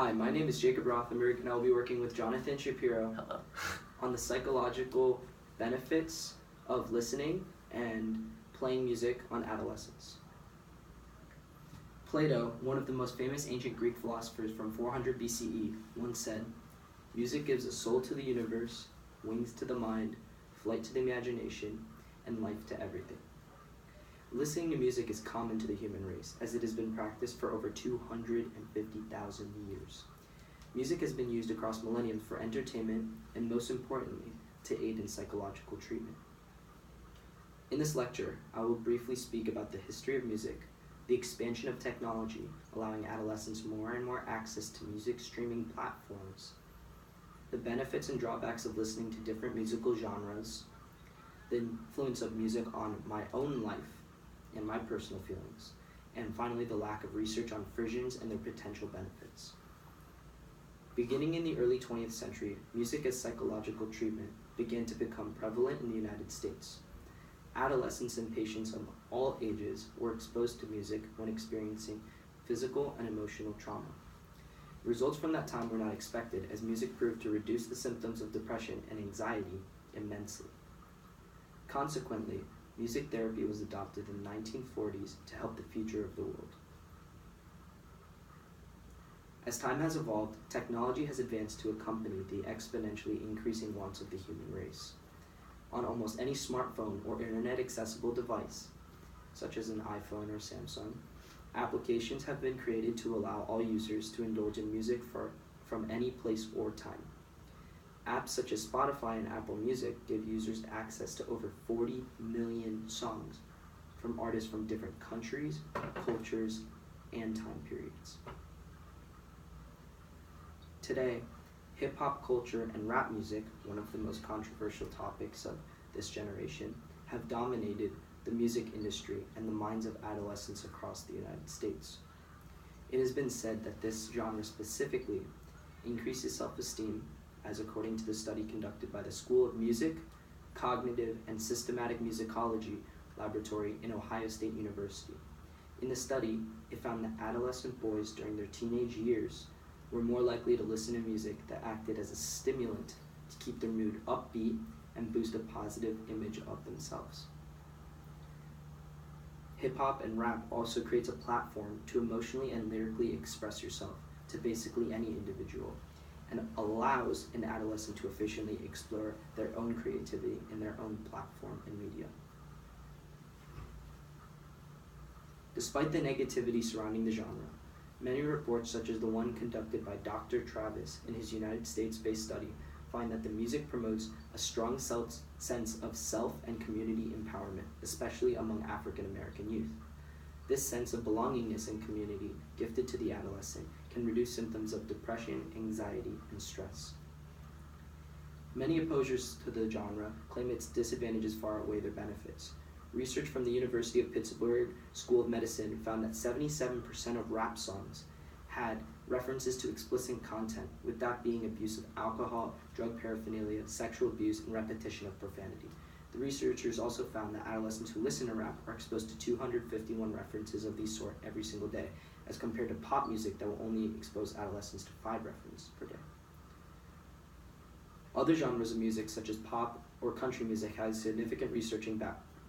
Hi, my name is Jacob Rothenberg, and I will be working with Jonathan Shapiro Hello. on the psychological benefits of listening and playing music on adolescents. Plato, one of the most famous ancient Greek philosophers from 400 BCE, once said, "Music gives a soul to the universe, wings to the mind, flight to the imagination, and life to everything." Listening to music is common to the human race, as it has been practiced for over 250,000 years. Music has been used across millenniums for entertainment and, most importantly, to aid in psychological treatment. In this lecture, I will briefly speak about the history of music, the expansion of technology, allowing adolescents more and more access to music streaming platforms, the benefits and drawbacks of listening to different musical genres, the influence of music on my own life and my personal feelings, and finally the lack of research on frissions and their potential benefits. Beginning in the early 20th century, music as psychological treatment began to become prevalent in the United States. Adolescents and patients of all ages were exposed to music when experiencing physical and emotional trauma. Results from that time were not expected, as music proved to reduce the symptoms of depression and anxiety immensely. Consequently, music therapy was adopted in the 1940s to help the future of the world. As time has evolved, technology has advanced to accompany the exponentially increasing wants of the human race. On almost any smartphone or internet-accessible device, such as an iPhone or Samsung, applications have been created to allow all users to indulge in music from any place or time. Apps such as Spotify and Apple Music give users access to over 40 million songs from artists from different countries, cultures, and time periods. Today, hip-hop culture and rap music, one of the most controversial topics of this generation, have dominated the music industry and the minds of adolescents across the United States. It has been said that this genre specifically increases self-esteem, as according to the study conducted by the School of Music, Cognitive, and Systematic Musicology Laboratory in Ohio State University. In the study, it found that adolescent boys during their teenage years were more likely to listen to music that acted as a stimulant to keep their mood upbeat and boost a positive image of themselves. Hip-hop and rap also creates a platform to emotionally and lyrically express yourself to basically any individual, and allows an adolescent to efficiently explore their own creativity in their own platform and media. Despite the negativity surrounding the genre, many reports, such as the one conducted by Dr. Travis in his United States-based study, find that the music promotes a strong sense of self and community empowerment, especially among African American youth. This sense of belongingness and community gifted to the adolescent can reduce symptoms of depression, anxiety, and stress. Many opposers to the genre claim its disadvantages far outweigh their benefits. Research from the University of Pittsburgh School of Medicine found that 77% of rap songs had references to explicit content, with that being abuse of alcohol, drug paraphernalia, sexual abuse, and repetition of profanity. The researchers also found that adolescents who listen to rap are exposed to 251 references of these sort every single day, as compared to pop music that will only expose adolescents to 5 references per day. Other genres of music, such as pop or country music, have significant research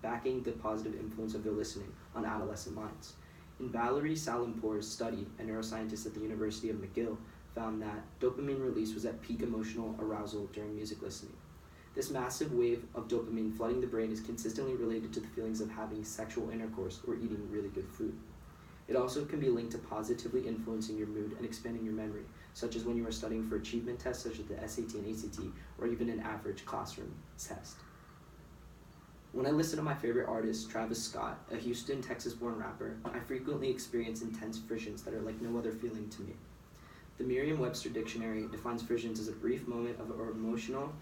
backing the positive influence of their listening on adolescent minds. In Valerie Salimpour's study, a neuroscientist at the University of McGill found that dopamine release was at peak emotional arousal during music listening. This massive wave of dopamine flooding the brain is consistently related to the feelings of having sexual intercourse or eating really good food. It also can be linked to positively influencing your mood and expanding your memory, such as when you are studying for achievement tests such as the SAT and ACT, or even an average classroom test. When I listen to my favorite artist, Travis Scott, a Houston, Texas-born rapper, I frequently experience intense frissions that are like no other feeling to me. The Merriam-Webster Dictionary defines frissions as a brief moment of emotional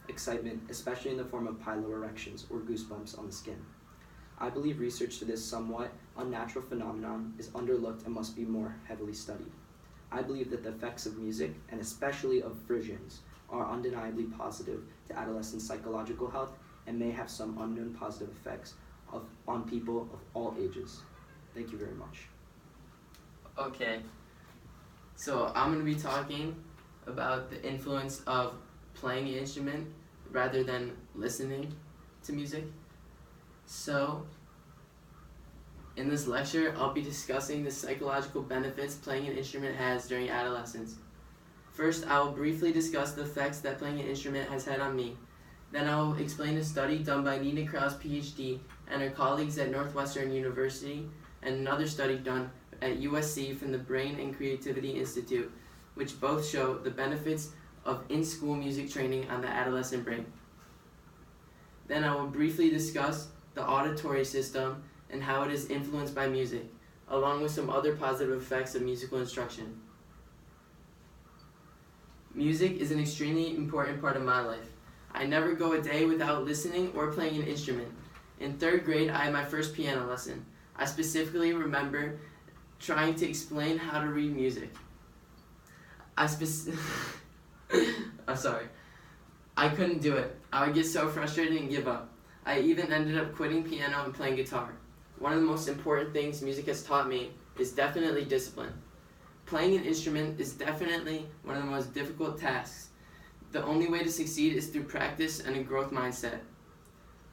excitement, especially in the form of piloerections or goosebumps on the skin. I believe research to this somewhat unnatural phenomenon is underlooked and must be more heavily studied. I believe that the effects of music, and especially of frissions, are undeniably positive to adolescent psychological health and may have some unknown positive effects on people of all ages. Thank you very much. Okay. So I'm going to be talking about the influence of playing an instrument rather than listening to music. So in this lecture, I'll be discussing the psychological benefits playing an instrument has during adolescence. First, I will briefly discuss the effects that playing an instrument has had on me. Then I will explain a study done by Nina Kraus, PhD, and her colleagues at Northwestern University, and another study done at USC from the Brain and Creativity Institute, which both show the benefits of in-school music training on the adolescent brain. Then I will briefly discuss the auditory system and how it is influenced by music, along with some other positive effects of musical instruction. Music is an extremely important part of my life. I never go a day without listening or playing an instrument. In 3rd grade, I had my first piano lesson. I specifically remember trying to explain how to read music. I'm sorry. I couldn't do it. I would get so frustrated and give up. I even ended up quitting piano and playing guitar. One of the most important things music has taught me is definitely discipline. Playing an instrument is definitely one of the most difficult tasks. The only way to succeed is through practice and a growth mindset.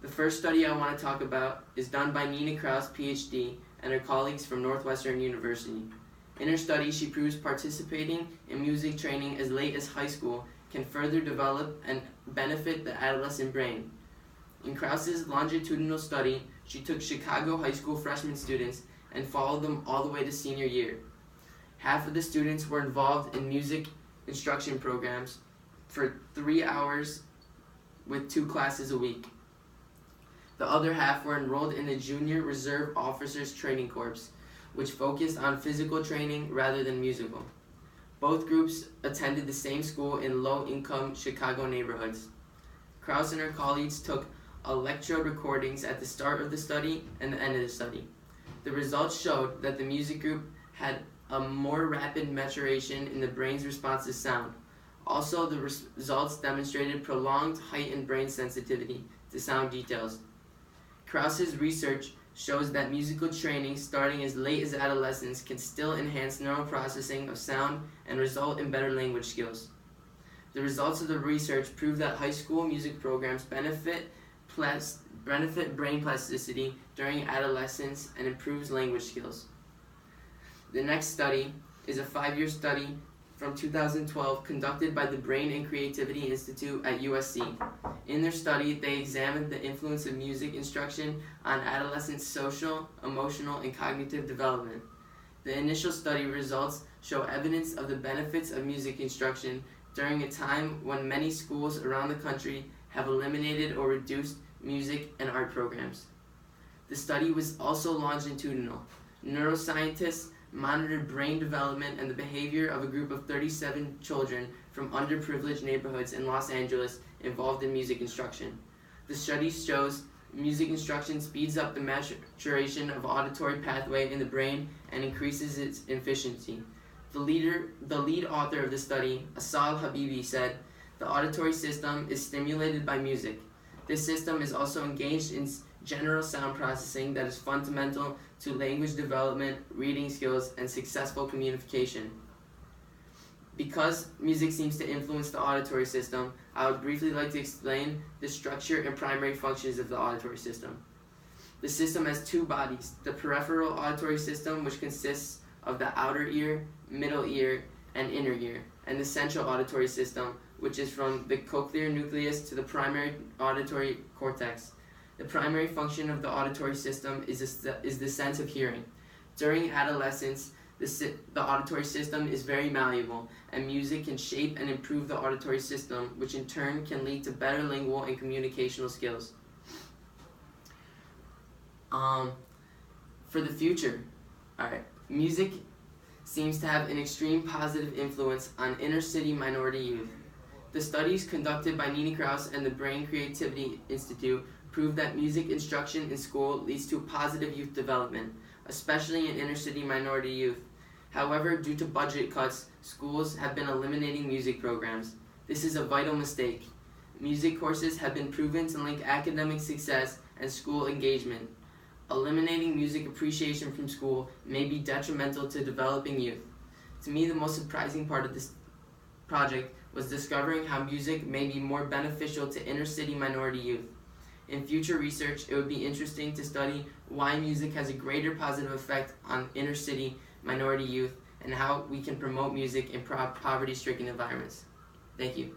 The first study I want to talk about is done by Nina Kraus, PhD, and her colleagues from Northwestern University. In her study, she proves participating in music training as late as high school can further develop and benefit the adolescent brain. In Kraus's longitudinal study, she took Chicago high school freshman students and followed them all the way to senior year. Half of the students were involved in music instruction programs for 3 hours with 2 classes a week. The other half were enrolled in the Junior Reserve Officers Training Corps, which focused on physical training rather than musical. Both groups attended the same school in low-income Chicago neighborhoods. Kraus and her colleagues took electrode recordings at the start of the study and the end of the study. The results showed that the music group had a more rapid maturation in the brain's response to sound. Also, the results demonstrated prolonged heightened brain sensitivity to sound details. Kraus's research shows that musical training starting as late as adolescence can still enhance neural processing of sound and result in better language skills. The results of the research prove that high school music programs benefit brain plasticity during adolescence and improves language skills. The next study is a 5-year study from 2012 conducted by the Brain and Creativity Institute at USC. In their study, they examined the influence of music instruction on adolescent social, emotional, and cognitive development. The initial study results show evidence of the benefits of music instruction during a time when many schools around the country have eliminated or reduced music and art programs. The study was also longitudinal. Neuroscientists monitored brain development and the behavior of a group of 37 children from underprivileged neighborhoods in Los Angeles involved in music instruction. The study shows music instruction speeds up the maturation of auditory pathway in the brain and increases its efficiency. The lead author of the study, Asal Habibi, said, "The auditory system is stimulated by music. This system is also engaged in general sound processing that is fundamental to language development, reading skills, and successful communication." Because music seems to influence the auditory system, I would briefly like to explain the structure and primary functions of the auditory system. The system has 2 bodies: the peripheral auditory system, which consists of the outer ear, middle ear, and inner ear, and the central auditory system, which is from the cochlear nucleus to the primary auditory cortex. The primary function of the auditory system is the sense of hearing. During adolescence, the auditory system is very malleable, and music can shape and improve the auditory system, which in turn can lead to better lingual and communicational skills. For the future, music seems to have an extreme positive influence on inner-city minority youth. The studies conducted by Nina Kraus and the Brain Creativity Institute prove that music instruction in school leads to positive youth development, especially in inner-city minority youth. However, due to budget cuts, schools have been eliminating music programs. This is a vital mistake. Music courses have been proven to link academic success and school engagement. Eliminating music appreciation from school may be detrimental to developing youth. To me, the most surprising part of this project was discovering how music may be more beneficial to inner city minority youth. In future research, it would be interesting to study why music has a greater positive effect on inner city minority youth and how we can promote music in poverty-stricken environments. Thank you.